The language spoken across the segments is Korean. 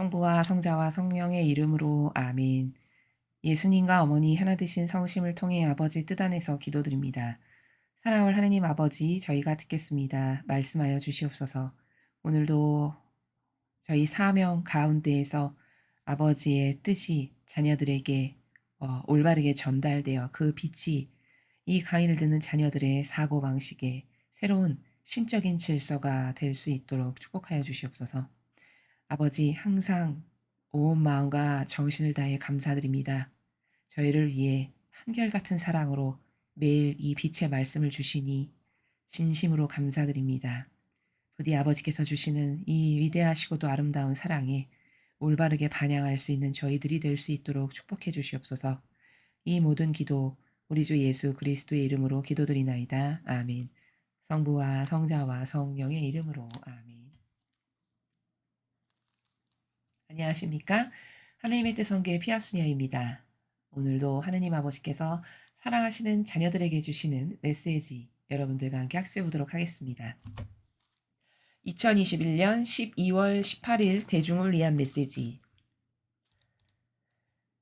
성부와 성자와 성령의 이름으로 아멘. 예수님과 어머니 하나 되신 성심을 통해 아버지 뜻 안에서 기도드립니다. 사랑할 하느님 아버지, 저희가 듣겠습니다. 말씀하여 주시옵소서. 오늘도 저희 사명 가운데에서 아버지의 뜻이 자녀들에게 올바르게 전달되어 그 빛이 이 강의를 듣는 자녀들의 사고방식에 새로운 신적인 질서가 될 수 있도록 축복하여 주시옵소서. 아버지, 항상 온 마음과 정신을 다해 감사드립니다. 저희를 위해 한결같은 사랑으로 매일 이 빛의 말씀을 주시니 진심으로 감사드립니다. 부디 아버지께서 주시는 이 위대하시고도 아름다운 사랑에 올바르게 반영할 수 있는 저희들이 될 수 있도록 축복해 주시옵소서. 이 모든 기도 우리 주 예수 그리스도의 이름으로 기도드리나이다. 아멘. 성부와 성자와 성령의 이름으로 아멘. 안녕하십니까? 하나님의 뜻 성교의 피아수녀입니다. 오늘도 하느님 아버지께서 사랑하시는 자녀들에게 주시는 메시지 여러분들과 함께 학습해 보도록 하겠습니다. 2021년 12월 18일 대중을 위한 메시지.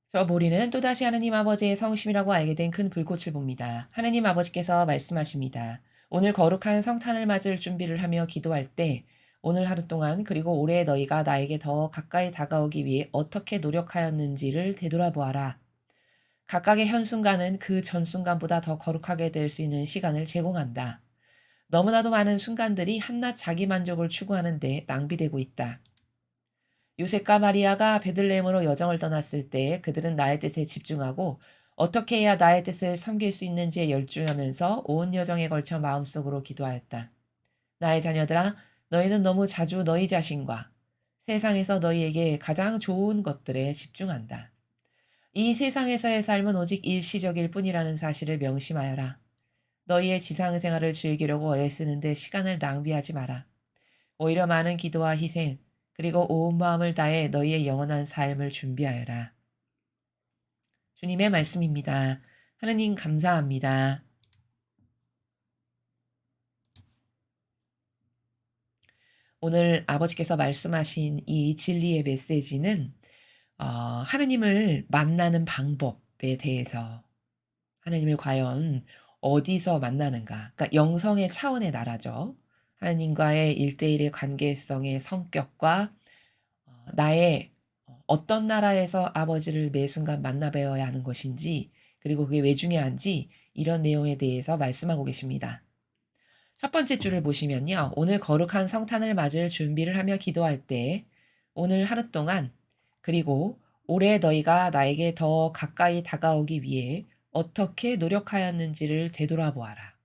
저 모리는 또다시 하느님 아버지의 성심이라고 알게 된 큰 불꽃을 봅니다. 하느님 아버지께서 말씀하십니다. 오늘 거룩한 성탄을 맞을 준비를 하며 기도할 때 오늘 하루 동안 그리고 올해 너희가 나에게 더 가까이 다가오기 위해 어떻게 노력하였는지를 되돌아보아라. 각각의 현 순간은 그 전 순간보다 더 거룩하게 될 수 있는 시간을 제공한다. 너무나도 많은 순간들이 한낱 자기 만족을 추구하는데 낭비되고 있다. 요셉과 마리아가 베들레헴으로 여정을 떠났을 때 그들은 나의 뜻에 집중하고 어떻게 해야 나의 뜻을 섬길 수 있는지에 열중하면서 온 여정에 걸쳐 마음속으로 기도하였다. 나의 자녀들아, 너희는 너무 자주 너희 자신과 세상에서 너희에게 가장 좋은 것들에 집중한다. 이 세상에서의 삶은 오직 일시적일 뿐이라는 사실을 명심하여라. 너희의 지상생활을 즐기려고 애쓰는데 시간을 낭비하지 마라. 오히려 많은 기도와 희생, 그리고 온 마음을 다해 너희의 영원한 삶을 준비하여라. 주님의 말씀입니다. 하느님 감사합니다. 오늘 아버지께서 말씀하신 이 진리의 메시지는 하느님을 만나는 방법에 대해서 하느님을 과연 어디서 만나는가? 그러니까 영성의 차원의 나라죠. 하느님과의 일대일의 관계성의 성격과 나의 어떤 나라에서 아버지를 매 순간 만나 뵈어야 하는 것인지 그리고 그게 왜 중요한지 이런 내용에 대해서 말씀하고 계십니다. 첫 번째 줄을 보시면요. 오늘 거룩한 성탄을 맞을 준비를 하며 기도할 때 오늘 하루 동안 그리고 올해 너희가 나에게 더 가까이 다가오기 위해 어떻게 노력하였는지를 되돌아보아라.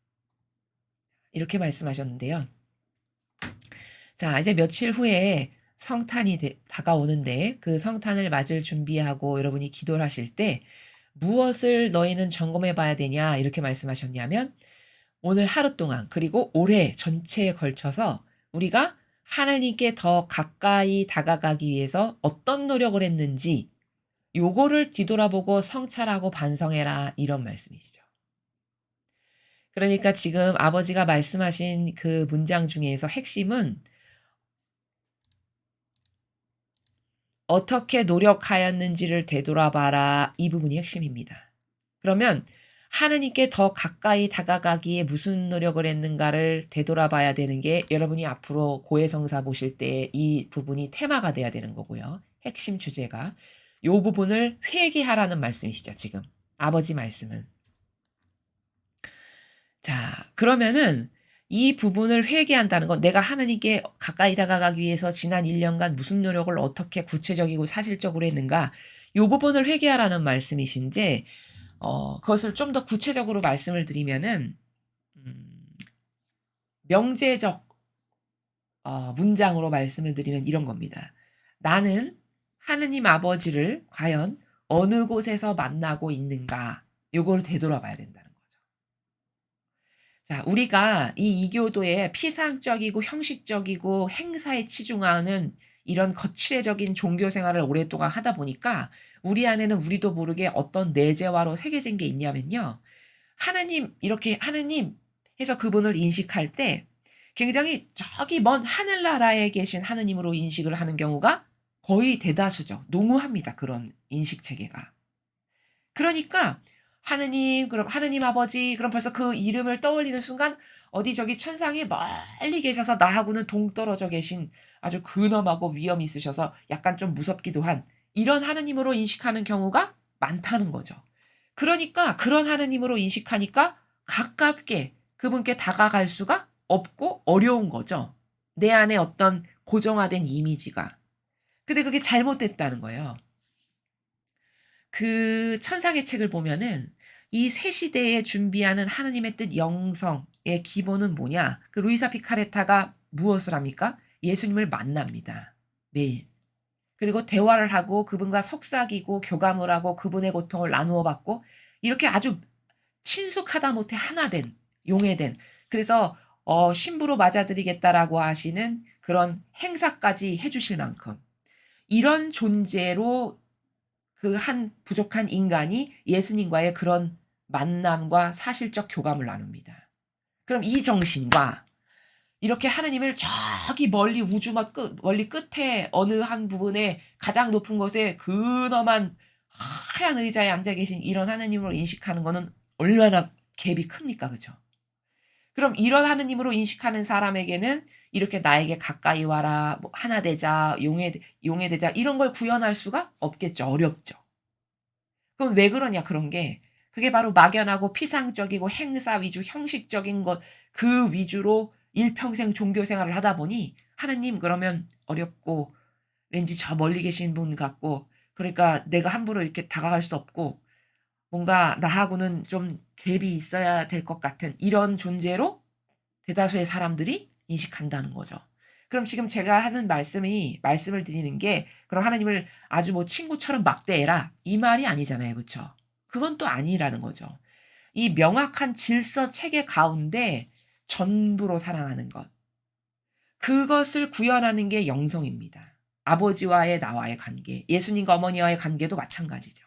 이렇게 말씀하셨는데요. 자, 이제 며칠 후에 성탄이 다가오는데 그 성탄을 맞을 준비하고 여러분이 기도를 하실 때 무엇을 너희는 점검해 봐야 되냐 이렇게 말씀하셨냐면 오늘 하루 동안 그리고 올해 전체에 걸쳐서 우리가 하나님께 더 가까이 다가가기 위해서 어떤 노력을 했는지 요거를 뒤돌아보고 성찰하고 반성해라 이런 말씀이시죠. 그러니까 지금 아버지가 말씀하신 그 문장 중에서 핵심은 어떻게 노력하였는지를 되돌아봐라 이 부분이 핵심입니다. 그러면 하느님께 더 가까이 다가가기에 무슨 노력을 했는가를 되돌아봐야 되는 게 여러분이 앞으로 고해성사 보실 때 이 부분이 테마가 돼야 되는 거고요. 핵심 주제가 요 부분을 회개하라는 말씀이시죠. 지금 아버지 말씀은. 자, 그러면은 이 부분을 회개한다는 건 내가 하느님께 가까이 다가가기 위해서 지난 1년간 무슨 노력을 어떻게 구체적이고 사실적으로 했는가 요 부분을 회개하라는 말씀이신데 그것을 좀 더 구체적으로 말씀을 드리면은 명제적 문장으로 말씀을 드리면 이런 겁니다. 나는 하느님 아버지를 과연 어느 곳에서 만나고 있는가 요걸 되돌아봐야 된다는 거죠. 자, 우리가 이 이교도의 피상적이고 형식적이고 행사에 치중하는 이런 거칠애적인 종교 생활을 오랫동안 하다 보니까 우리 안에는 우리도 모르게 어떤 내재화로 새겨진 게 있냐면요. 하느님 이렇게 하느님 해서 그분을 인식할 때 굉장히 저기 먼 하늘나라에 계신 하느님으로 인식을 하는 경우가 거의 대다수죠. 농후합니다, 그런 인식 체계가. 그러니까 하느님, 그럼 하느님 아버지, 그럼 벌써 그 이름을 떠올리는 순간 어디 저기 천상에 멀리 계셔서 나하고는 동떨어져 계신 아주 근엄하고 위엄이 있으셔서 약간 좀 무섭기도 한 이런 하느님으로 인식하는 경우가 많다는 거죠. 그러니까 그런 하느님으로 인식하니까 가깝게 그분께 다가갈 수가 없고 어려운 거죠. 내 안에 어떤 고정화된 이미지가. 근데 그게 잘못됐다는 거예요. 그 천상의 책을 보면은 이 새 시대에 준비하는 하나님의 뜻 영성의 기본은 뭐냐? 그 루이사 피카레타가 무엇을 합니까? 예수님을 만납니다. 매일. 그리고 대화를 하고 그분과 속삭이고 교감을 하고 그분의 고통을 나누어 받고 이렇게 아주 친숙하다 못해 하나 된 용해된 그래서 신부로 맞아들이겠다라고 하시는 그런 행사까지 해 주실 만큼 이런 존재로 그 한 부족한 인간이 예수님과의 그런 만남과 사실적 교감을 나눕니다. 그럼 이 정신과 이렇게 하느님을 저기 멀리 우주막 멀리 끝에 어느 한 부분에 가장 높은 곳에 근엄한 하얀 의자에 앉아 계신 이런 하느님으로 인식하는 거는 얼마나 갭이 큽니까? 그죠? 그럼 이런 하느님으로 인식하는 사람에게는 이렇게 나에게 가까이 와라, 뭐 하나 되자, 용해되자 이런 걸 구현할 수가 없겠죠. 어렵죠. 그럼 왜 그러냐 그런 게 그게 바로 막연하고 피상적이고 행사 위주 형식적인 것 그 위주로 일평생 종교 생활을 하다 보니 하느님 그러면 어렵고 왠지 저 멀리 계신 분 같고 그러니까 내가 함부로 이렇게 다가갈 수 없고 뭔가 나하고는 좀 갭이 있어야 될 것 같은 이런 존재로 대다수의 사람들이 인식한다는 거죠. 그럼 지금 제가 하는 말씀을 드리는 게 그럼 하나님을 아주 뭐 친구처럼 막대해라 이 말이 아니잖아요. 그쵸? 그건 또 아니라는 거죠. 이 명확한 질서 체계 가운데 전부로 사랑하는 것. 그것을 구현하는 게 영성입니다. 아버지와의 나와의 관계, 예수님과 어머니와의 관계도 마찬가지죠.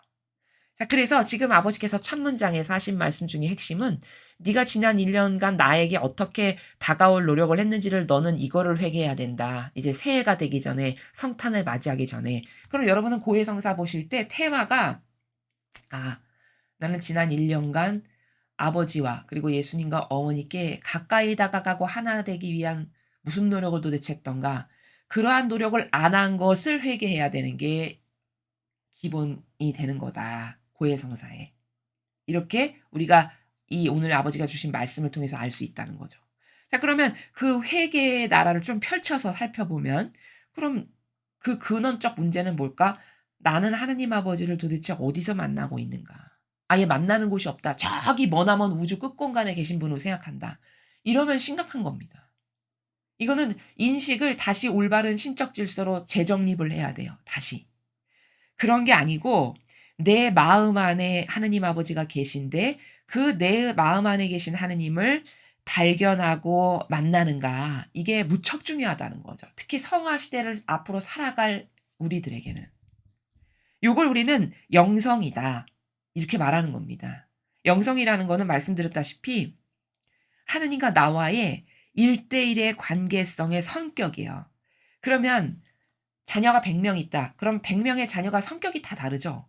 자, 그래서 지금 아버지께서 첫 문장에서 하신 말씀 중에 핵심은 네가 지난 1년간 나에게 어떻게 다가올 노력을 했는지를 너는 이거를 회개해야 된다. 이제 새해가 되기 전에 성탄을 맞이하기 전에. 그럼 여러분은 고해성사 보실 때 테마가 아, 나는 지난 1년간 아버지와 그리고 예수님과 어머니께 가까이 다가가고 하나 되기 위한 무슨 노력을 도대체 했던가? 그러한 노력을 안 한 것을 회개해야 되는 게 기본이 되는 거다. 고해성사에. 이렇게 우리가 이 오늘 아버지가 주신 말씀을 통해서 알 수 있다는 거죠. 자, 그러면 그 회개의 나라를 좀 펼쳐서 살펴보면 그럼 그 근원적 문제는 뭘까? 나는 하느님 아버지를 도대체 어디서 만나고 있는가? 아예 만나는 곳이 없다. 저기 머나먼 우주 끝공간에 계신 분으로 생각한다. 이러면 심각한 겁니다. 이거는 인식을 다시 올바른 신적 질서로 재정립을 해야 돼요. 다시. 그런 게 아니고 내 마음 안에 하느님 아버지가 계신데 그 내 마음 안에 계신 하느님을 발견하고 만나는가 이게 무척 중요하다는 거죠. 특히 성화 시대를 앞으로 살아갈 우리들에게는. 요걸 우리는 영성이다. 이렇게 말하는 겁니다. 영성이라는 거는 말씀드렸다시피 하느님과 나와의 1대1의 관계성의 성격이에요. 그러면 자녀가 100명 있다. 그럼 100명의 자녀가 성격이 다 다르죠.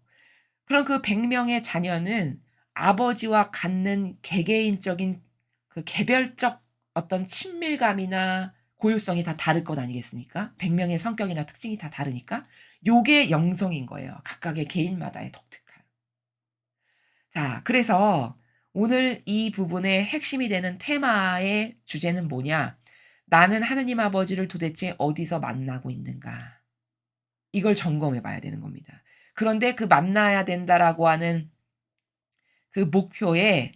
그럼 그 100명의 자녀는 아버지와 갖는 개개인적인 그 개별적 어떤 친밀감이나 고유성이 다 다를 것 아니겠습니까? 100명의 성격이나 특징이 다 다르니까 요게 영성인 거예요. 각각의 개인마다의 독특한. 자, 그래서 오늘 이 부분의 핵심이 되는 테마의 주제는 뭐냐? 나는 하느님 아버지를 도대체 어디서 만나고 있는가? 이걸 점검해 봐야 되는 겁니다. 그런데 그 만나야 된다라고 하는 그 목표에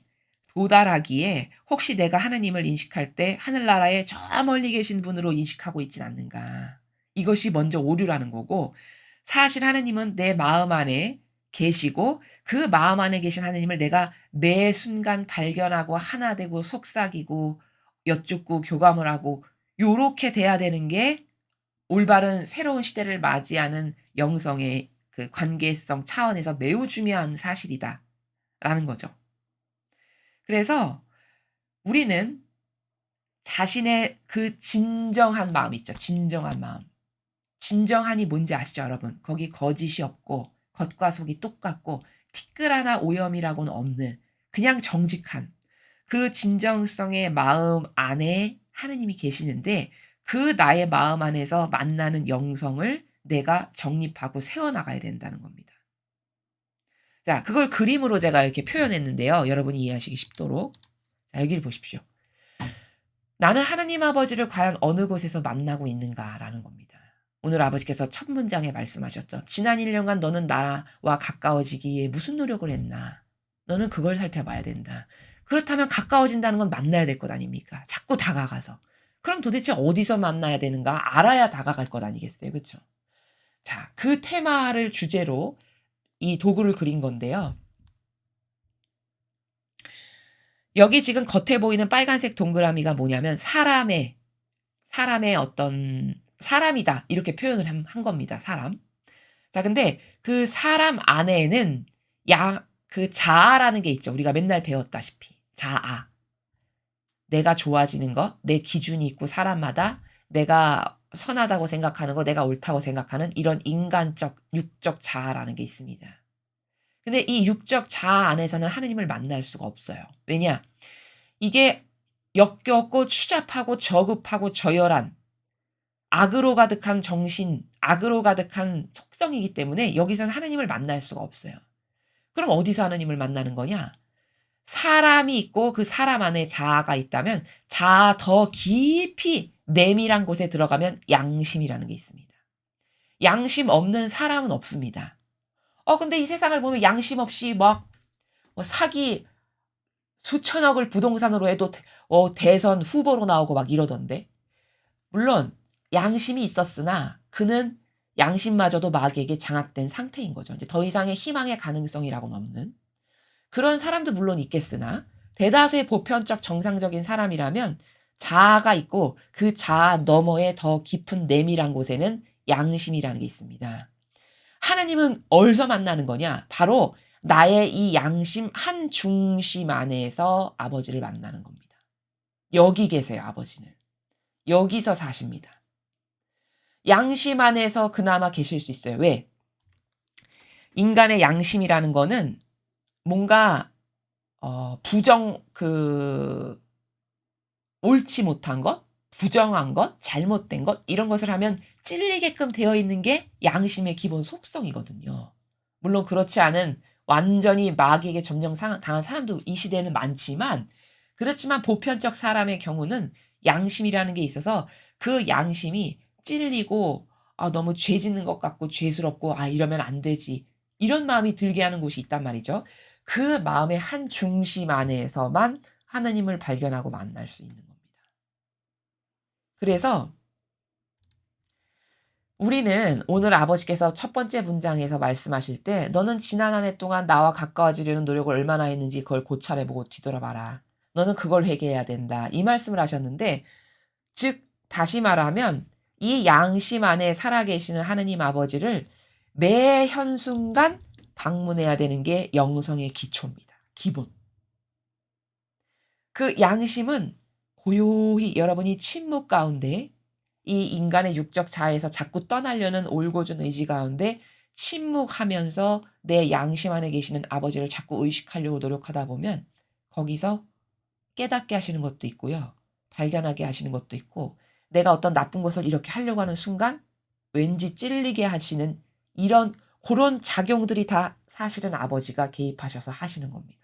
도달하기에 혹시 내가 하나님을 인식할 때 하늘나라에 저 멀리 계신 분으로 인식하고 있진 않는가. 이것이 먼저 오류라는 거고 사실 하나님은 내 마음 안에 계시고 그 마음 안에 계신 하나님을 내가 매 순간 발견하고 하나 되고 속삭이고 여쭙고 교감을 하고 요렇게 돼야 되는 게 올바른 새로운 시대를 맞이하는 영성의 그 관계성 차원에서 매우 중요한 사실이다라는 거죠. 그래서 우리는 자신의 그 진정한 마음 있죠. 진정한 마음. 진정한이 뭔지 아시죠, 여러분? 거기 거짓이 없고 겉과 속이 똑같고 티끌 하나 오염이라고는 없는 그냥 정직한 그 진정성의 마음 안에 하느님이 계시는데 그 나의 마음 안에서 만나는 영성을 내가 정립하고 세워나가야 된다는 겁니다. 자, 그걸 그림으로 제가 이렇게 표현했는데요. 여러분이 이해하시기 쉽도록. 자, 여기를 보십시오. 나는 하나님 아버지를 과연 어느 곳에서 만나고 있는가라는 겁니다. 오늘 아버지께서 첫 문장에 말씀하셨죠. 지난 1년간 너는 나와 가까워지기 위해 무슨 노력을 했나? 너는 그걸 살펴봐야 된다. 그렇다면 가까워진다는 건 만나야 될 것 아닙니까? 자꾸 다가가서. 그럼 도대체 어디서 만나야 되는가? 알아야 다가갈 것 아니겠어요? 그렇죠? 자, 그 테마를 주제로 이 도구를 그린 건데요. 여기 지금 겉에 보이는 빨간색 동그라미가 뭐냐면 사람의 어떤 사람이다. 이렇게 표현을 한 겁니다, 사람. 자, 근데 그 사람 안에는 그 자아라는 게 있죠. 우리가 맨날 배웠다시피. 자아. 내가 좋아지는 것, 내 기준이 있고 사람마다 내가 선하다고 생각하는 거, 내가 옳다고 생각하는 이런 인간적, 육적 자아라는 게 있습니다. 근데 이 육적 자아 안에서는 하느님을 만날 수가 없어요. 왜냐? 이게 역겹고 추잡하고 저급하고 저열한 악으로 가득한 정신, 악으로 가득한 속성이기 때문에 여기서는 하느님을 만날 수가 없어요. 그럼 어디서 하느님을 만나는 거냐? 사람이 있고 그 사람 안에 자아가 있다면 자아 더 깊이 내밀한 곳에 들어가면 양심이라는 게 있습니다. 양심 없는 사람은 없습니다. 근데 이 세상을 보면 양심 없이 막 사기 수천억을 부동산으로 해도 대선 후보로 나오고 막 이러던데. 물론 양심이 있었으나 그는 양심마저도 마귀에게 장악된 상태인 거죠. 이제 더 이상의 희망의 가능성이라고는 없는 그런 사람도 물론 있겠으나 대다수의 보편적 정상적인 사람이라면 자아가 있고 그 자아 너머에 더 깊은 내밀한 곳에는 양심이라는 게 있습니다. 하나님은 어디서 만나는 거냐? 바로 나의 이 양심 한 중심 안에서 아버지를 만나는 겁니다. 여기 계세요, 아버지는. 여기서 사십니다. 양심 안에서 그나마 계실 수 있어요. 왜? 인간의 양심이라는 거는 뭔가 옳지 못한 것, 부정한 것, 잘못된 것 이런 것을 하면 찔리게끔 되어 있는 게 양심의 기본 속성이거든요. 물론 그렇지 않은 완전히 마귀에게 점령 당한 사람도 이 시대에는 많지만 그렇지만 보편적 사람의 경우는 양심이라는 게 있어서 그 양심이 찔리고 너무 죄 짓는 것 같고 죄스럽고 이러면 안 되지. 이런 마음이 들게 하는 곳이 있단 말이죠. 그 마음의 한 중심 안에서만 하나님을 발견하고 만날 수 있는 겁니다. 그래서 우리는 오늘 아버지께서 첫 번째 문장에서 말씀하실 때 너는 지난 한 해 동안 나와 가까워지려는 노력을 얼마나 했는지 그걸 고찰해보고 뒤돌아봐라. 너는 그걸 회개해야 된다. 이 말씀을 하셨는데 즉 다시 말하면 이 양심 안에 살아계시는 하느님 아버지를 매 현순간 방문해야 되는 게 영성의 기초입니다. 기본. 그 양심은 고요히 여러분이 침묵 가운데 이 인간의 육적 자아에서 자꾸 떠나려는 올곧은 의지 가운데 침묵하면서 내 양심 안에 계시는 아버지를 자꾸 의식하려고 노력하다 보면 거기서 깨닫게 하시는 것도 있고요. 발견하게 하시는 것도 있고 내가 어떤 나쁜 것을 이렇게 하려고 하는 순간 왠지 찔리게 하시는 이런 그런 작용들이 다 사실은 아버지가 개입하셔서 하시는 겁니다.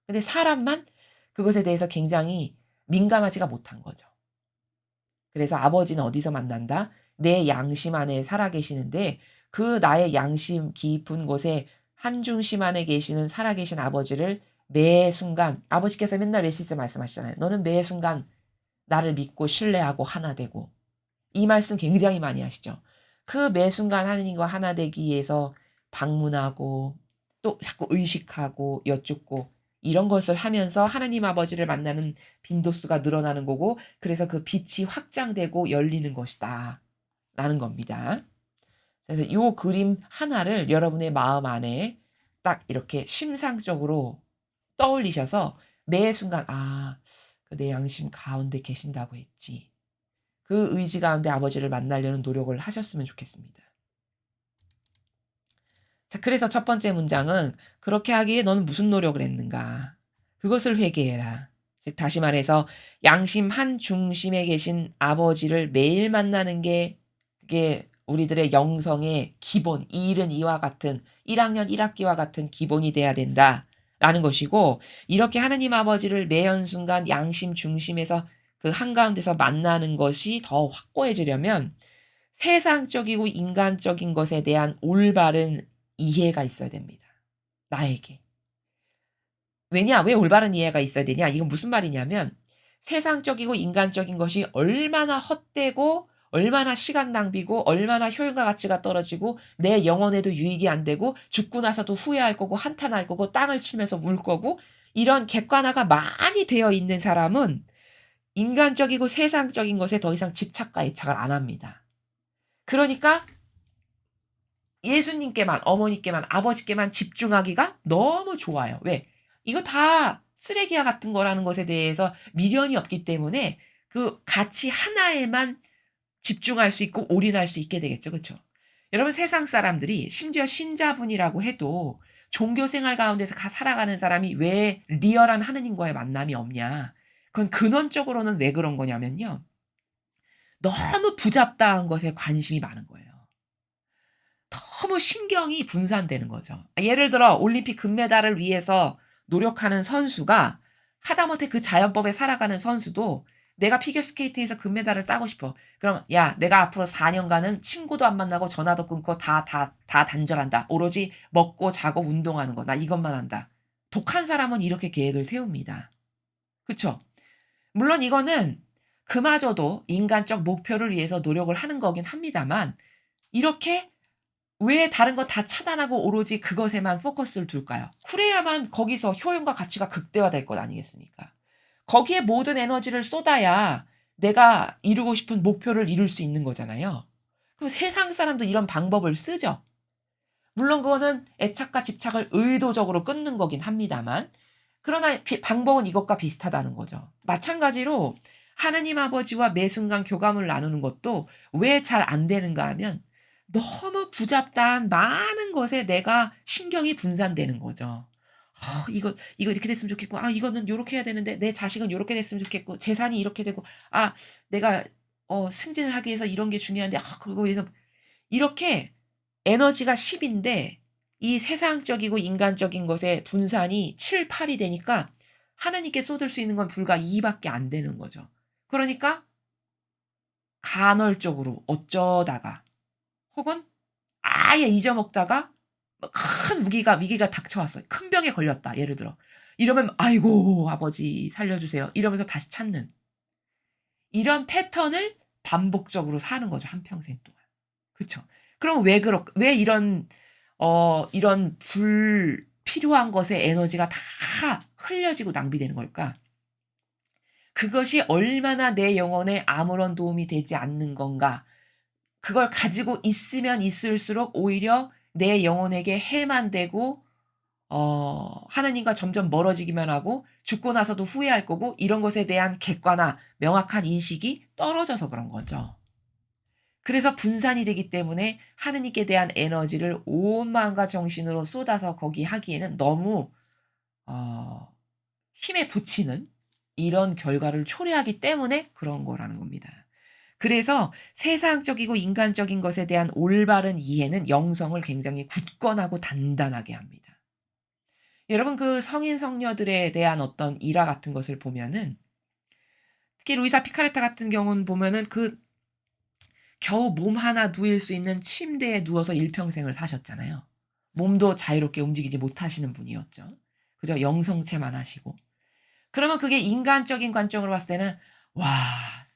근데 사람만 그것에 대해서 굉장히 민감하지가 못한 거죠. 그래서 아버지는 어디서 만난다? 내 양심 안에 살아계시는데 그 나의 양심 깊은 곳에 한중심 안에 계시는 살아계신 아버지를 매 순간 아버지께서 맨날 메시지 말씀하시잖아요. 너는 매 순간 나를 믿고 신뢰하고 하나 되고 이 말씀 굉장히 많이 하시죠. 그 매 순간 하느님과 하나 되기 위해서 방문하고 또 자꾸 의식하고 여쭙고 이런 것을 하면서 하나님 아버지를 만나는 빈도수가 늘어나는 거고 그래서 그 빛이 확장되고 열리는 것이다 라는 겁니다. 그래서 이 그림 하나를 여러분의 마음 안에 딱 이렇게 심상적으로 떠올리셔서 매 순간 그 내 양심 가운데 계신다고 했지. 그 의지 가운데 아버지를 만나려는 노력을 하셨으면 좋겠습니다. 자, 그래서 첫 번째 문장은 "그렇게 하기에 너는 무슨 노력을 했는가. 그것을 회개해라." 즉 다시 말해서 양심 한 중심에 계신 아버지를 매일 만나는 게 그게 우리들의 영성의 기본, 이 일은 이와 같은 1 학년 1 학기와 같은 기본이 돼야 된다라는 것이고, 이렇게 하느님 아버지를 매 한순간 양심 중심에서 그 한가운데서 만나는 것이 더 확고해지려면 세상적이고 인간적인 것에 대한 올바른 이해가 있어야 됩니다, 나에게. 왜냐? 왜 올바른 이해가 있어야 되냐? 이건 무슨 말이냐면 세상적이고 인간적인 것이 얼마나 헛되고 얼마나 시간 낭비고 얼마나 효용과 가치가 떨어지고 내 영혼에도 유익이 안 되고 죽고 나서도 후회할 거고 한탄할 거고 땅을 치면서 울 거고, 이런 객관화가 많이 되어 있는 사람은 인간적이고 세상적인 것에 더 이상 집착과 애착을 안 합니다. 그러니까 예수님께만, 어머니께만, 아버지께만 집중하기가 너무 좋아요. 왜? 이거 다 쓰레기와 같은 거라는 것에 대해서 미련이 없기 때문에 그 가치 하나에만 집중할 수 있고 올인할 수 있게 되겠죠. 그쵸? 여러분, 세상 사람들이 심지어 신자분이라고 해도 종교 생활 가운데서 살아가는 사람이 왜 리얼한 하느님과의 만남이 없냐? 그건 근원적으로는 왜 그런 거냐면요, 너무 부잡다한 것에 관심이 많은 거예요. 너무 신경이 분산되는 거죠. 예를 들어 올림픽 금메달을 위해서 노력하는 선수가 하다못해 그 자연법에 살아가는 선수도 내가 피겨스케이트에서 금메달을 따고 싶어. 그럼 "야, 내가 앞으로 4 년간은 친구도 안 만나고 전화도 끊고 다 단절한다. 오로지 먹고 자고 운동하는 거. 나 이것만 한다." 독한 사람은 이렇게 계획을 세웁니다. 그쵸? 물론 이거는 그마저도 인간적 목표를 위해서 노력을 하는 거긴 합니다만, 이렇게 왜 다른 거 다 차단하고 오로지 그것에만 포커스를 둘까요? 그래야만 거기서 효용과 가치가 극대화될 것 아니겠습니까? 거기에 모든 에너지를 쏟아야 내가 이루고 싶은 목표를 이룰 수 있는 거잖아요. 그럼 세상 사람도 이런 방법을 쓰죠. 물론 그거는 애착과 집착을 의도적으로 끊는 거긴 합니다만, 그러나 방법은 이것과 비슷하다는 거죠. 마찬가지로 하느님 아버지와 매 순간 교감을 나누는 것도 왜 잘 안 되는가 하면 너무 부잡다한 많은 것에 내가 신경이 분산되는 거죠. 이거 이렇게 됐으면 좋겠고, 이거는 요렇게 해야 되는데 내 자식은 요렇게 됐으면 좋겠고 재산이 이렇게 되고, 내가 승진을 하기 위해서 이런 게 중요한데 그거 위해서 이렇게 에너지가 10 인데 이 세상적이고 인간적인 것의 분산이 7-8이 되니까 하나님께 쏟을 수 있는 건 불과 2 밖에 안 되는 거죠. 그러니까 간헐적으로 어쩌다가 혹은 아예 잊어먹다가 뭐 큰 위기가 닥쳐왔어요. 큰 병에 걸렸다, 예를 들어. 이러면 "아이고 아버지 살려 주세요." 이러면서 다시 찾는 이런 패턴을 반복적으로 사는 거죠, 한평생 동안. 그쵸. 그럼 왜 이런 불필요한 것에 에너지가 다 흘려지고 낭비되는 걸까? 그것이 얼마나 내 영혼에 아무런 도움이 되지 않는 건가. 그걸 가지고 있으면 있을수록 오히려 내 영혼에게 해만 되고 하나님과 점점 멀어지기만 하고 죽고 나서도 후회할 거고, 이런 것에 대한 객관화, 명확한 인식이 떨어져서 그런 거죠. 그래서 분산이 되기 때문에 하느님께 대한 에너지를 온 마음과 정신으로 쏟아서 거기 하기에는 너무 어 힘에 부치는 이런 결과를 초래하기 때문에 그런 거라는 겁니다. 그래서 세상적이고 인간적인 것에 대한 올바른 이해는 영성을 굉장히 굳건하고 단단하게 합니다. 여러분, 그 성인 성녀들에 대한 어떤 일화 같은 것을 보면은 특히 루이사 피카레타 같은 경우는 보면은 겨우 몸 하나 누일 수 있는 침대에 누워서 일평생을 사셨잖아요. 몸도 자유롭게 움직이지 못하시는 분이었죠. 그저 영성체만 하시고. 그러면 그게 인간적인 관점으로 봤을 때는 '와,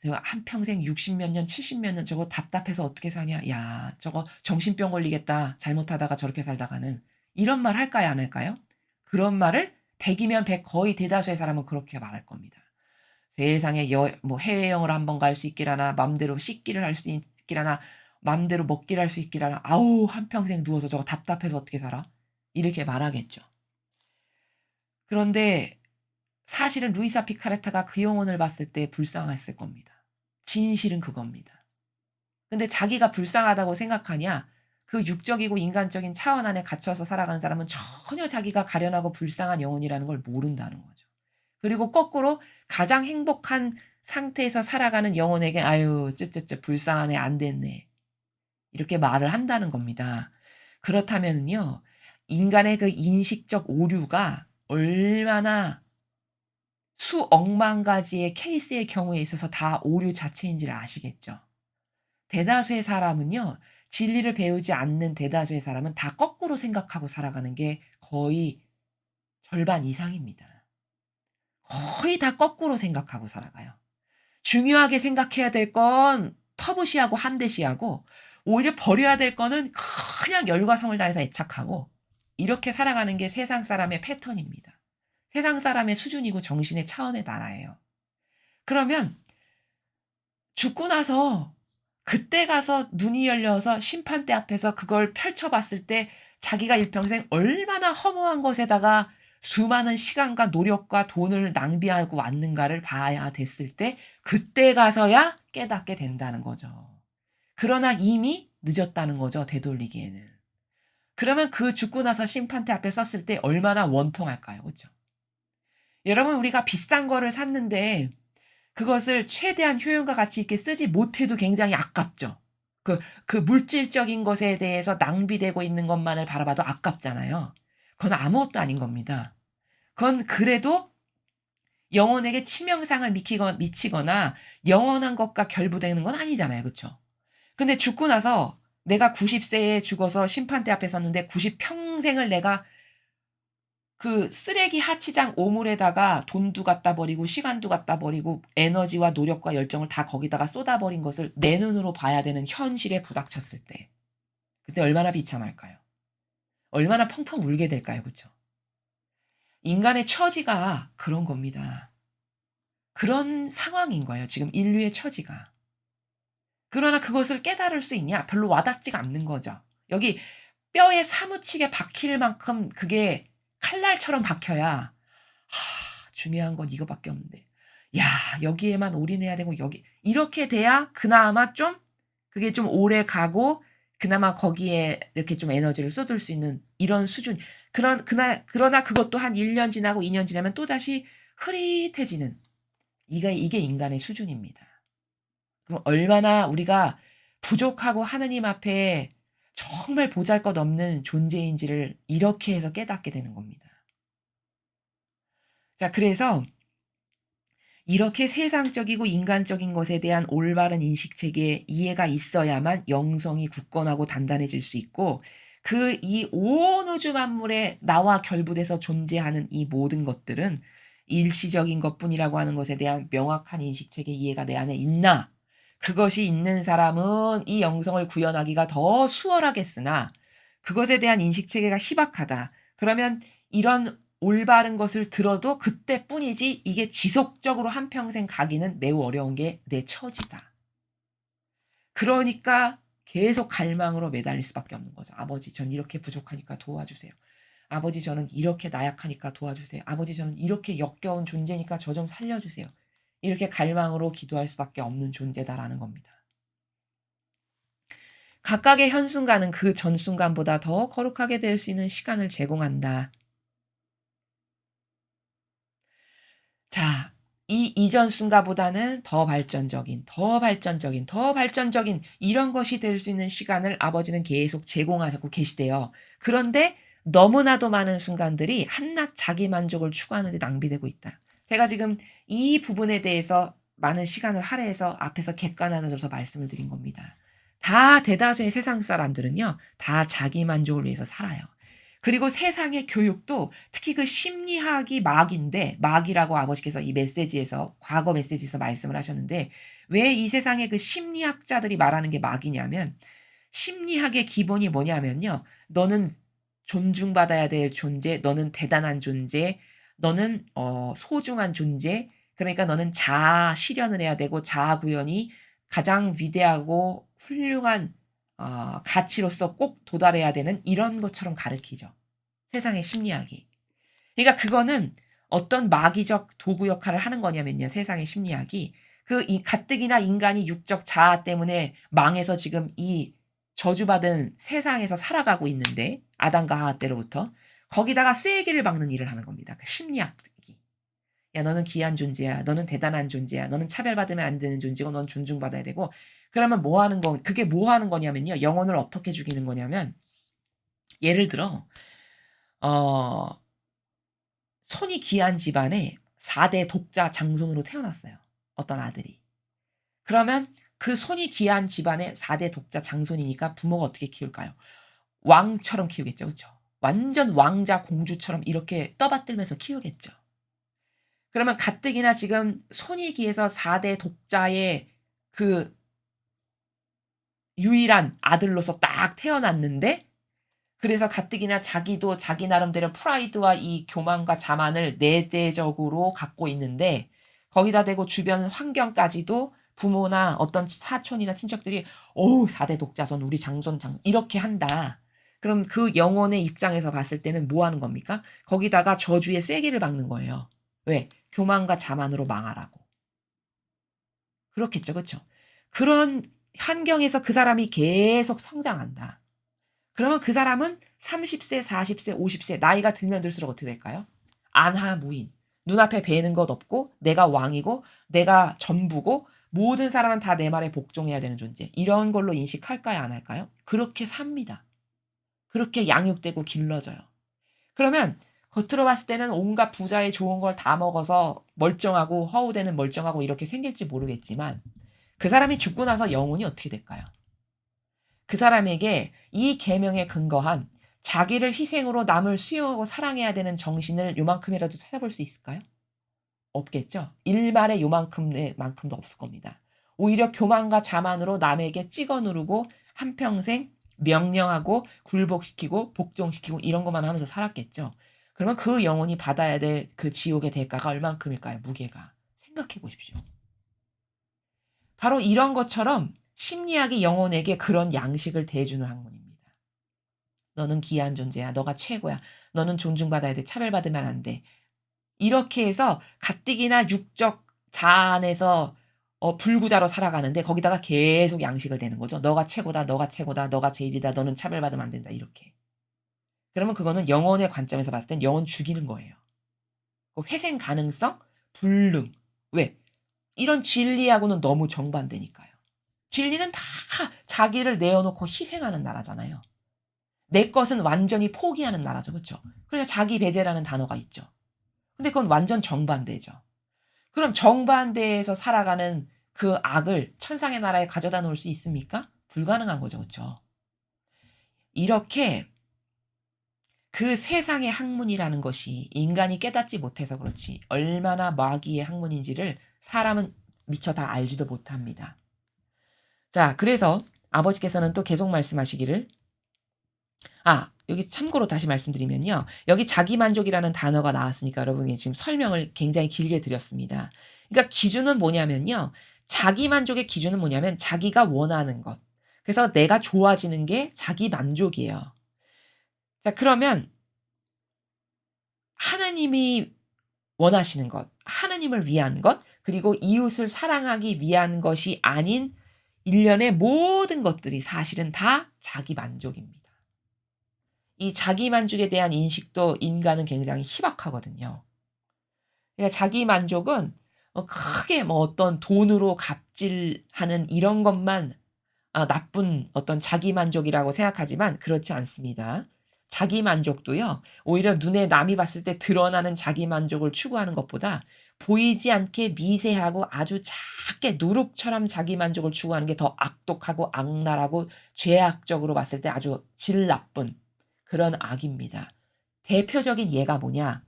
저 한평생 60 몇 년 70 몇 년 저거 답답해서 어떻게 사냐. 야, 저거 정신병 걸리겠다, 잘못하다가 저렇게 살다가는.' 이런 말 할까요, 안 할까요? 그런 말을 100 이면 100 거의 대다수의 사람은 그렇게 말할 겁니다. 세상에 뭐 해외여행을 한 번 갈 수 있기라나 맘대로 씻기를 할 수 있기라나 맘대로 먹기를 할 수 있기라나 "아우 한평생 누워서 저거 답답해서 어떻게 살아?" 이렇게 말하겠죠. 그런데 사실은 루이사 피카레타가 그 영혼을 봤을 때 불쌍했을 겁니다. 진실은 그겁니다. 근데 자기가 불쌍하다고 생각하냐? 그 육적이고 인간적인 차원 안에 갇혀서 살아가는 사람은 전혀 자기가 가련하고 불쌍한 영혼이라는 걸 모른다는 거죠. 그리고 거꾸로 가장 행복한 상태에서 살아가는 영혼에게 "아유 쯧쯧쯧 불쌍하네. 안 됐네." 이렇게 말을 한다는 겁니다. 그렇다면은요. 인간의 그 인식적 오류가 얼마나 수억만 가지의 케이스의 경우에 있어서 다 오류 자체인지를 아시겠죠? 대다수의 사람은요. 진리를 배우지 않는 대다수의 사람은 다 거꾸로 생각하고 살아가는 게 거의 절반 이상입니다. 거의 다 거꾸로 생각하고 살아가요. 중요하게 생각해야 될 건 터부시하고 한대시하고 오히려 버려야 될 거는 그냥 열과 성을 다해서 애착하고 이렇게 살아가는 게 세상 사람의 패턴입니다. 세상 사람의 수준이고 정신의 차원의 나라예요. 그러면 죽고 나서 그때 가서 눈이 열려서 심판대 앞에서 그걸 펼쳐 봤을 때 자기가 일평생 얼마나 허무한 것에다가 수많은 시간과 노력과 돈을 낭비하고 왔는가를 봐야 됐을 때 그때 가서야 깨닫게 된다는 거죠. 그러나 이미 늦었다는 거죠, 되돌리기에는. 그러면 그 죽고 나서 심판대 앞에 섰을 때 얼마나 원통할까요? 그죠? 여러분, 우리가 비싼 거를 샀는데 그것을 최대한 효용과 가치 있게 쓰지 못해도 굉장히 아깝죠. 그 물질적인 것에 대해서 낭비되고 있는 것만을 바라봐도 아깝잖아요. 그건 아무것도 아닌 겁니다. 그건 그래도 영혼에게 치명상을 미치거나 영원한 것과 결부되는 건 아니잖아요. 그쵸? 근데 죽고 나서 내가 90세에 죽어서 심판대 앞에 섰는데 90평생을 내가 그 쓰레기 하치장 오물에다가 돈도 갖다 버리고 시간도 갖다 버리고 에너지와 노력과 열정을 다 거기다가 쏟아버린 것을 내 눈으로 봐야 되는 현실에 부닥쳤을 때 그때 얼마나 비참할까요? 얼마나 펑펑 울게 될까요? 그쵸? 인간의 처지가 그런 겁니다. 그런 상황인 거예요. 지금 인류의 처지가. 그러나 그것을 깨달을 수 있냐? 별로 와닿지가 않는 거죠. 여기 뼈에 사무치게 박힐 만큼 그게 칼날처럼 박혀야 중요한 건 이거밖에 없는데. 야, 여기에만 올인해야 되고 여기 이렇게 돼야 그나마 좀 그게 좀 오래 가고 그나마 거기에 이렇게 좀 에너지를 쏟을 수 있는 이런 수준. 그러나 그것도 한 1년 지나고 2년 지나면 또다시 흐릿해지는 이게 인간의 수준입니다. 그럼 얼마나 우리가 부족하고 하느님 앞에 정말 보잘것없는 존재인지를 이렇게 해서 깨닫게 되는 겁니다. 자, 그래서 이렇게 세상적이고 인간적인 것에 대한 올바른 인식체계 이해가 있어야만 영성이 굳건하고 단단해질 수 있고 그 이 온 우주 만물에 나와 결부돼서 존재하는 이 모든 것들은 일시적인 것뿐이라고 하는 것에 대한 명확한 인식체계 이해가 내 안에 있나? 그것이 있는 사람은 이 영성을 구현하기가 더 수월하겠으나 그것에 대한 인식체계가 희박하다. 그러면 이런 올바른 것을 들어도 그때뿐이지 이게 지속적으로 한평생 가기는 매우 어려운 게 내 처지다. 그러니까 계속 갈망으로 매달릴 수밖에 없는 거죠. 아버지, 전 이렇게 부족하니까 도와주세요. 아버지, 저는 이렇게 나약하니까 도와주세요. 아버지, 저는 이렇게 역겨운 존재니까 저 좀 살려주세요. 이렇게 갈망으로 기도할 수밖에 없는 존재다라는 겁니다. 각각의 현순간은 그 전순간보다 더 거룩하게 될 수 있는 시간을 제공한다. 자, 이 이전 순간보다는 더 발전적인 이런 것이 될 수 있는 시간을 아버지는 계속 제공하고 계시대요. 그런데 너무나도 많은 순간들이 한낱 자기 만족을 추구하는 데 낭비되고 있다. 제가 지금 이 부분에 대해서 많은 시간을 할애해서 앞에서 객관화해서 말씀을 드린 겁니다. 다 대다수의 세상 사람들은요. 다 자기 만족을 위해서 살아요. 그리고 세상의 교육도 특히 그 심리학이 막인데 막이라고 아버지께서 이 메시지에서 과거 메시지에서 말씀을 하셨는데 왜 이 세상의 그 심리학자들이 말하는 게 막이냐면 심리학의 기본이 뭐냐면요. 너는 존중받아야 될 존재, 너는 대단한 존재, 너는 소중한 존재. 그러니까 너는 자아 실현을 해야 되고 자아 구현이 가장 위대하고 훌륭한 가치로서 꼭 도달해야 되는 이런 것처럼 가르치죠. 세상의 심리학이. 그러니까 그거는 어떤 마귀적 도구 역할을 하는 거냐면요. 세상의 심리학이 그 이 가뜩이나 인간이 육적 자아 때문에 망해서 지금 이 저주받은 세상에서 살아가고 있는데 아담과 하와 때로부터 거기다가 쐐기를 박는 일을 하는 겁니다. 그 심리학이. 야 너는 귀한 존재야. 너는 대단한 존재야. 너는 차별받으면 안 되는 존재고 넌 존중받아야 되고 그러면 뭐 하는 거 그게 뭐 하는 거냐면요. 영혼을 어떻게 죽이는 거냐면 예를 들어 어 손이 귀한 집안에 4대 독자 장손으로 태어났어요. 어떤 아들이. 그러면 그 손이 귀한 집안의 4대 독자 장손이니까 부모가 어떻게 키울까요? 왕처럼 키우겠죠. 그쵸? 완전 왕자 공주처럼 이렇게 떠받들면서 키우겠죠. 그러면 가뜩이나 지금 손이 귀해서 4대 독자의 그 유일한 아들로서 딱 태어났는데 그래서 가뜩이나 자기도 자기 나름대로 프라이드와 이 교만과 자만을 내재적으로 갖고 있는데 거기다 대고 주변 환경까지도 부모나 어떤 사촌이나 친척들이 어우 4대 독자손 우리 장손 이렇게 한다. 그럼 그 영혼의 입장에서 봤을 때는 뭐 하는 겁니까? 거기다가 저주의 쐐기를 박는 거예요. 왜? 교만과 자만으로 망하라고. 그렇겠죠. 그쵸? 그런 환경에서 그 사람이 계속 성장한다. 그러면 그 사람은 30세, 40세, 50세 나이가 들면 들수록 어떻게 될까요? 안하무인. 눈앞에 뵈는 것 없고 내가 왕이고 내가 전부고 모든 사람은 다 내 말에 복종해야 되는 존재. 이런 걸로 인식할까요? 안 할까요? 그렇게 삽니다. 그렇게 양육되고 길러져요. 그러면 겉으로 봤을 때는 온갖 부자의 좋은 걸 다 먹어서 멀쩡하고 허우대는 멀쩡하고 이렇게 생길지 모르겠지만 그 사람이 죽고 나서 영혼이 어떻게 될까요? 그 사람에게 이 계명에 근거한 자기를 희생으로 남을 수용하고 사랑해야 되는 정신을 요만큼이라도 찾아볼 수 있을까요? 없겠죠. 일말의 요만큼만큼도 없을 겁니다. 오히려 교만과 자만으로 남에게 찍어 누르고 한평생 명령하고 굴복시키고 복종시키고 이런 것만 하면서 살았겠죠. 그러면 그 영혼이 받아야 될 그 지옥의 대가가 얼만큼일까요? 무게가. 생각해 보십시오. 바로 이런 것처럼 심리학이 영혼에게 그런 양식을 대주는 학문입니다. 너는 귀한 존재야. 너가 최고야. 너는 존중받아야 돼. 차별받으면 안 돼. 이렇게 해서 가뜩이나 육적 자아 안에서 불구자로 살아가는데 거기다가 계속 양식을 대는 거죠. 너가 최고다. 너가 최고다. 너가 제일이다. 너는 차별받으면 안 된다. 이렇게. 그러면 그거는 영혼의 관점에서 봤을 땐 영혼 죽이는 거예요. 그 회생 가능성, 불능. 왜? 이런 진리하고는 너무 정반대니까요. 진리는 다 자기를 내어놓고 희생하는 나라잖아요. 내 것은 완전히 포기하는 나라죠. 그렇죠? 그러니까 자기 배제라는 단어가 있죠. 근데 그건 완전 정반대죠. 그럼 정반대에서 살아가는 그 악을 천상의 나라에 가져다 놓을 수 있습니까? 불가능한 거죠. 그렇죠? 이렇게 그 세상의 학문이라는 것이 인간이 깨닫지 못해서 그렇지 얼마나 마귀의 학문인지를 사람은 미처 다 알지도 못합니다. 자, 그래서 아버지께서는 또 계속 말씀하시기를 여기 참고로 다시 말씀드리면요. 여기 자기만족이라는 단어가 나왔으니까 여러분이 지금 설명을 굉장히 길게 드렸습니다. 그러니까 기준은 뭐냐면요. 자기만족의 기준은 뭐냐면 자기가 원하는 것. 그래서 내가 좋아지는 게 자기만족이에요. 자, 그러면 하나님이 원하시는 것, 하나님을 위한 것, 그리고 이웃을 사랑하기 위한 것이 아닌 일련의 모든 것들이 사실은 다 자기만족입니다. 이 자기만족에 대한 인식도 인간은 굉장히 희박하거든요. 그러니까 자기만족은 크게 뭐 어떤 돈으로 갑질하는 이런 것만 나쁜 어떤 자기만족이라고 생각하지만 그렇지 않습니다. 자기만족도요. 오히려 눈에 남이 봤을 때 드러나는 자기만족을 추구하는 것보다 보이지 않게 미세하고 아주 작게 누룩처럼 자기만족을 추구하는 게 더 악독하고 악랄하고 죄악적으로 봤을 때 아주 질 나쁜 그런 악입니다. 대표적인 예가 뭐냐?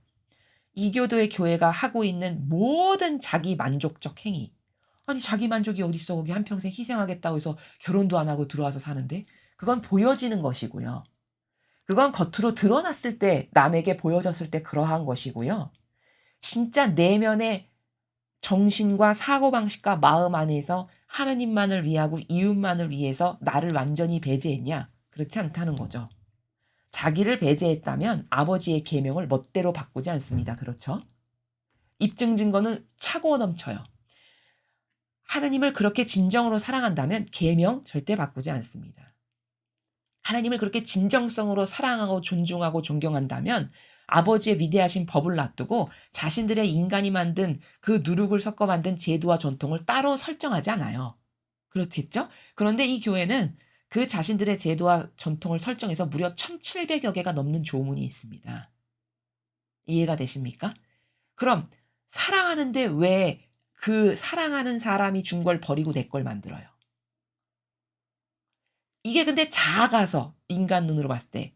이교도의 교회가 하고 있는 모든 자기만족적 행위. 아니 자기만족이 어딨어. 거기 한평생 희생하겠다고 해서 결혼도 안 하고 들어와서 사는데 그건 보여지는 것이고요. 그건 겉으로 드러났을 때 남에게 보여졌을 때 그러한 것이고요. 진짜 내면의 정신과 사고방식과 마음 안에서 하느님만을 위하고 이웃만을 위해서 나를 완전히 배제했냐? 그렇지 않다는 거죠. 자기를 배제했다면 아버지의 계명을 멋대로 바꾸지 않습니다. 그렇죠? 입증 증거는 차고 넘쳐요. 하나님을 그렇게 진정으로 사랑한다면 계명 절대 바꾸지 않습니다. 하나님을 그렇게 진정성으로 사랑하고 존중하고 존경한다면 아버지의 위대하신 법을 놔두고 자신들의 인간이 만든 그 누룩을 섞어 만든 제도와 전통을 따로 설정하지 않아요. 그렇겠죠? 그런데 이 교회는 그 자신들의 제도와 전통을 설정해서 무려 1700여 개가 넘는 조문이 있습니다. 이해가 되십니까? 그럼 사랑하는데 왜 그 사랑하는 사람이 준 걸 버리고 내 걸 만들어요? 이게 근데 작아서 인간 눈으로 봤을 때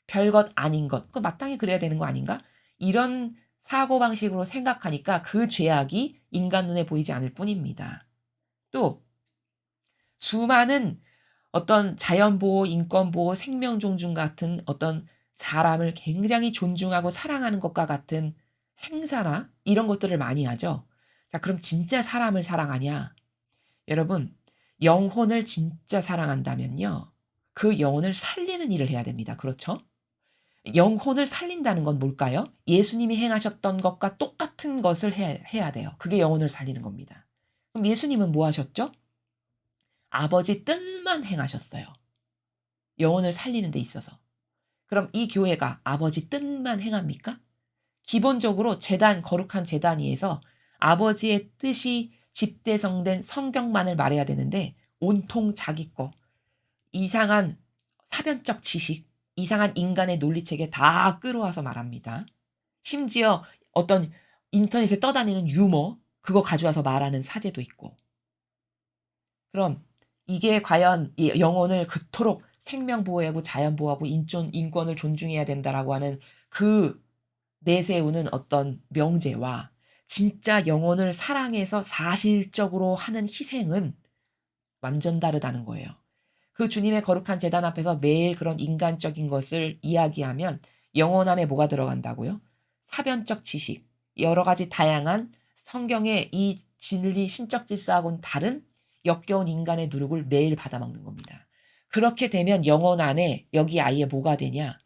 별것 아닌 것, 그 마땅히 그래야 되는 거 아닌가? 이런 사고방식으로 생각하니까 그 죄악이 인간 눈에 보이지 않을 뿐입니다. 또 수많은 어떤 자연보호, 인권보호, 생명존중 같은 어떤 사람을 굉장히 존중하고 사랑하는 것과 같은 행사나 이런 것들을 많이 하죠. 자, 그럼 진짜 사람을 사랑하냐? 여러분, 영혼을 진짜 사랑한다면요. 그 영혼을 살리는 일을 해야 됩니다. 그렇죠? 영혼을 살린다는 건 뭘까요? 예수님이 행하셨던 것과 똑같은 것을 해야 돼요. 그게 영혼을 살리는 겁니다. 그럼 예수님은 뭐 하셨죠? 아버지 뜻만 행하셨어요. 영혼을 살리는 데 있어서. 그럼 이 교회가 아버지 뜻만 행합니까? 기본적으로 제단, 거룩한 제단 위에서 아버지의 뜻이 집대성된 성경만을 말해야 되는데 온통 자기 거, 이상한 사변적 지식, 이상한 인간의 논리체계 다 끌어와서 말합니다. 심지어 어떤 인터넷에 떠다니는 유머, 그거 가져와서 말하는 사제도 있고. 그럼 이게 과연 이 영혼을 그토록 생명 보호하고 자연 보호하고 인권을 존중해야 된다라고 하는 그 내세우는 어떤 명제와 진짜 영혼을 사랑해서 사실적으로 하는 희생은 완전 다르다는 거예요. 그 주님의 거룩한 제단 앞에서 매일 그런 인간적인 것을 이야기하면 영혼 안에 뭐가 들어간다고요? 사변적 지식, 여러 가지 다양한 성경의 이 진리, 신적 질서하고는 다른 역겨운 인간의 누룩을 매일 받아먹는 겁니다. 그렇게 되면 영혼 안에 여기 아예 뭐가 되냐?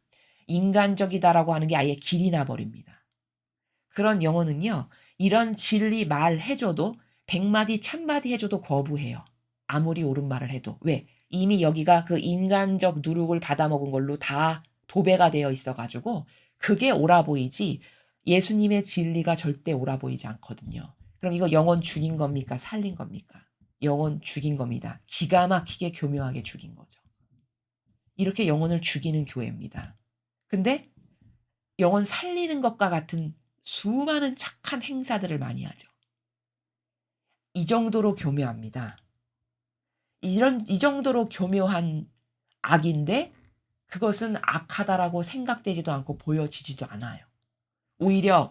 인간적이다라고 하는 게 아예 길이 나버립니다. 그런 영혼은요, 이런 진리 말 해줘도 100마디, 1000마디 해줘도 거부해요. 아무리 옳은 말을 해도. 왜? 이미 여기가 그 인간적 누룩을 받아먹은 걸로 다 도배가 되어 있어가지고 그게 옳아 보이지 예수님의 진리가 절대 옳아 보이지 않거든요. 그럼 이거 영혼 죽인 겁니까? 살린 겁니까? 영혼 죽인 겁니다. 기가 막히게 교묘하게 죽인 거죠. 이렇게 영혼을 죽이는 교회입니다. 근데 영혼 살리는 것과 같은 수많은 착한 행사들을 많이 하죠. 이 정도로 교묘합니다. 이 정도로 교묘한 악인데 그것은 악하다라고 생각되지도 않고 보여지지도 않아요. 오히려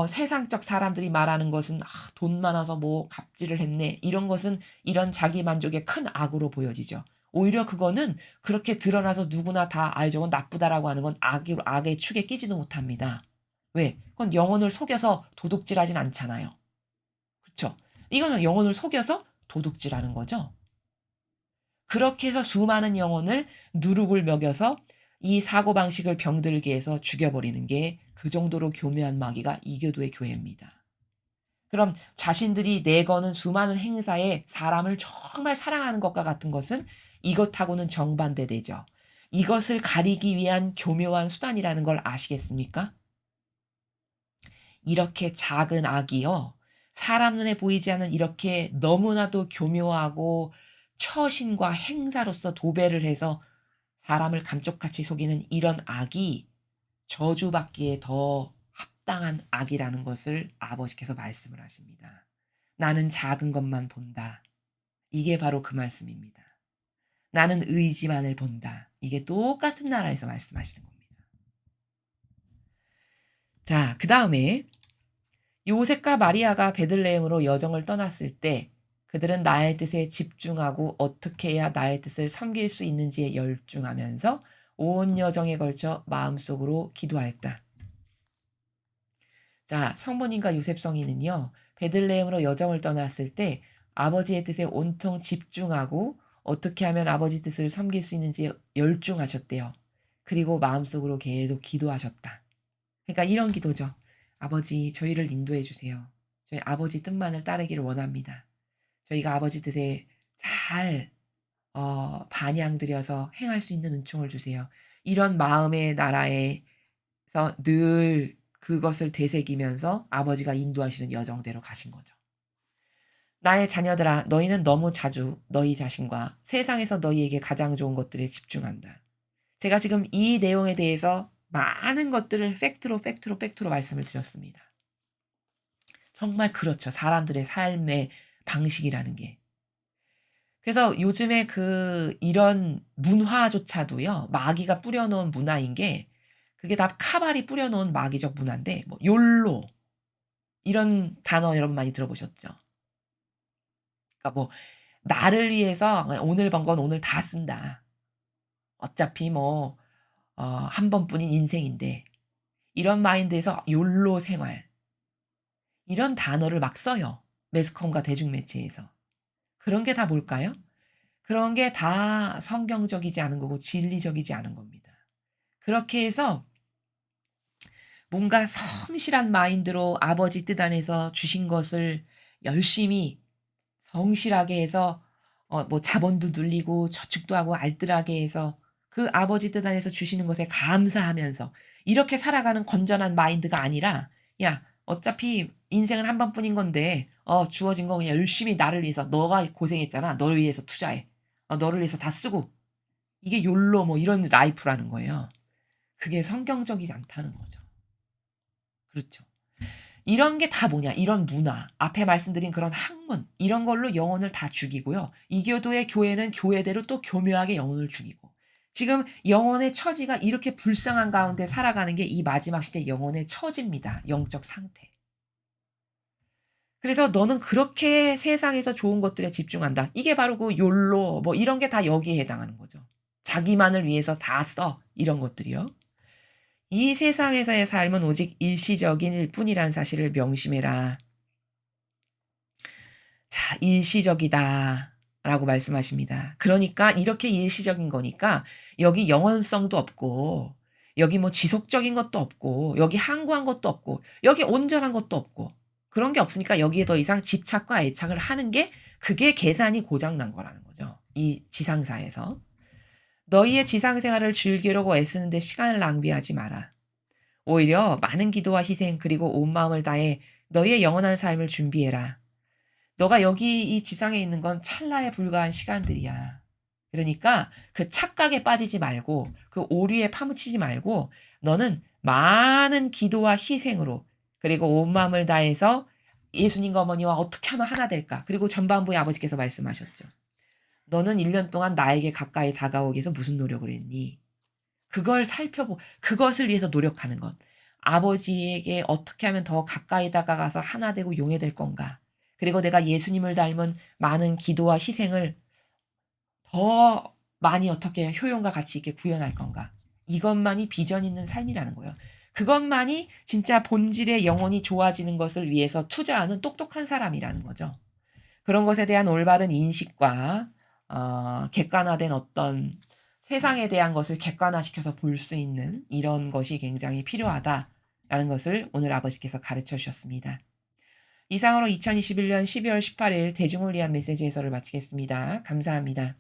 세상적 사람들이 말하는 것은 돈 많아서 뭐 갑질을 했네. 이런 것은 이런 자기 만족의 큰 악으로 보여지죠. 오히려 그거는 그렇게 드러나서 누구나 다 저건 나쁘다라고 하는 건 악의 축에 끼지도 못합니다. 왜? 그건 영혼을 속여서 도둑질하진 않잖아요. 그렇죠? 이거는 영혼을 속여서 도둑질하는 거죠. 그렇게 해서 수많은 영혼을 누룩을 먹여서 이 사고방식을 병들게 해서 죽여버리는 게 그 정도로 교묘한 마귀가 이교도의 교회입니다. 그럼 자신들이 내거는 수많은 행사에 사람을 정말 사랑하는 것과 같은 것은 이것하고는 정반대되죠. 이것을 가리기 위한 교묘한 수단이라는 걸 아시겠습니까? 이렇게 작은 악이요. 사람 눈에 보이지 않는 이렇게 너무나도 교묘하고 처신과 행사로서 도배를 해서 사람을 감쪽같이 속이는 이런 악이 저주받기에 더 합당한 악이라는 것을 아버지께서 말씀을 하십니다. 나는 작은 것만 본다. 이게 바로 그 말씀입니다. 나는 의지만을 본다. 이게 똑같은 나라에서 말씀하시는 겁니다. 자, 그 다음에 요셉과 마리아가 베들레헴으로 여정을 떠났을 때 그들은 나의 뜻에 집중하고 어떻게 해야 나의 뜻을 섬길 수 있는지에 열중하면서 온 여정에 걸쳐 마음속으로 기도하였다. 자, 성모님과 요셉 성인은요. 베들레헴으로 여정을 떠났을 때 아버지의 뜻에 온통 집중하고 어떻게 하면 아버지 뜻을 섬길 수 있는지에 열중하셨대요. 그리고 마음속으로 계속 기도하셨다. 그러니까 이런 기도죠. 아버지, 저희를 인도해 주세요. 저희 아버지 뜻만을 따르기를 원합니다. 저희가 아버지 뜻에 잘 반향드려서 행할 수 있는 은총을 주세요. 이런 마음의 나라에서 늘 그것을 되새기면서 아버지가 인도하시는 여정대로 가신 거죠. 나의 자녀들아, 너희는 너무 자주 너희 자신과 세상에서 너희에게 가장 좋은 것들에 집중한다. 제가 지금 이 내용에 대해서 많은 것들을 팩트로 말씀을 드렸습니다. 정말 그렇죠. 사람들의 삶의 방식이라는 게. 그래서 요즘에 이런 문화조차도요, 마귀가 뿌려놓은 문화인 게, 그게 다 카발이 뿌려놓은 마귀적 문화인데, 뭐, 욜로, 이런 단어 여러분 많이 들어보셨죠? 그러니까 뭐, 나를 위해서 오늘 번 건 오늘 다 쓴다. 어차피 뭐, 한 번뿐인 인생인데, 이런 마인드에서 욜로 생활, 이런 단어를 막 써요. 매스컴과 대중매체에서. 그런 게 다 뭘까요? 그런 게 다 성경적이지 않은 거고 진리적이지 않은 겁니다. 그렇게 해서 뭔가 성실한 마인드로 아버지 뜻 안에서 주신 것을 열심히 성실하게 해서 뭐 자본도 늘리고 저축도 하고 알뜰하게 해서 그 아버지 뜻 안에서 주시는 것에 감사하면서 이렇게 살아가는 건전한 마인드가 아니라, 야, 어차피 인생은 한 번뿐인 건데 주어진 거 그냥 열심히 나를 위해서, 너가 고생했잖아. 너를 위해서 투자해. 너를 위해서 다 쓰고. 이게 욜로 뭐 이런 라이프라는 거예요. 그게 성경적이지 않다는 거죠. 그렇죠. 이런 게 다 뭐냐? 이런 문화, 앞에 말씀드린 그런 학문, 이런 걸로 영혼을 다 죽이고요. 이교도의 교회는 교회대로 또 교묘하게 영혼을 죽이고. 지금 영혼의 처지가 이렇게 불쌍한 가운데 살아가는 게 이 마지막 시대 영혼의 처지입니다. 영적 상태. 그래서 너는 그렇게 세상에서 좋은 것들에 집중한다. 이게 바로 그 욜로 뭐 이런 게 다 여기에 해당하는 거죠. 자기만을 위해서 다 써. 이런 것들이요. 이 세상에서의 삶은 오직 일시적인 일 뿐이란 사실을 명심해라. 자, 일시적이다. 라고 말씀하십니다. 그러니까 이렇게 일시적인 거니까 여기 영원성도 없고, 여기 뭐 지속적인 것도 없고, 여기 항구한 것도 없고, 여기 온전한 것도 없고, 그런 게 없으니까 여기에 더 이상 집착과 애착을 하는 게 그게 계산이 고장난 거라는 거죠. 이 지상사에서. 너희의 지상생활을 즐기려고 애쓰는데 시간을 낭비하지 마라. 오히려 많은 기도와 희생 그리고 온 마음을 다해 너희의 영원한 삶을 준비해라. 너가 여기 이 지상에 있는 건 찰나에 불과한 시간들이야. 그러니까 그 착각에 빠지지 말고 그 오류에 파묻히지 말고 너는 많은 기도와 희생으로 그리고 온 마음을 다해서 예수님과 어머니와 어떻게 하면 하나 될까? 그리고 전반부에 아버지께서 말씀하셨죠. 너는 1년 동안 나에게 가까이 다가오기 위해서 무슨 노력을 했니? 그걸 그것을 위해서 노력하는 것. 아버지에게 어떻게 하면 더 가까이 다가가서 하나 되고 용해될 건가? 그리고 내가 예수님을 닮은 많은 기도와 희생을 더 많이 어떻게 효용과 가치 있게 구현할 건가? 이것만이 비전 있는 삶이라는 거예요. 그것만이 진짜 본질의 영혼이 좋아지는 것을 위해서 투자하는 똑똑한 사람이라는 거죠. 그런 것에 대한 올바른 인식과 객관화된 어떤 세상에 대한 것을 객관화시켜서 볼 수 있는 이런 것이 굉장히 필요하다라는 것을 오늘 아버지께서 가르쳐 주셨습니다. 이상으로 2021년 12월 18일 대중을 위한 메시지 해설을 마치겠습니다. 감사합니다.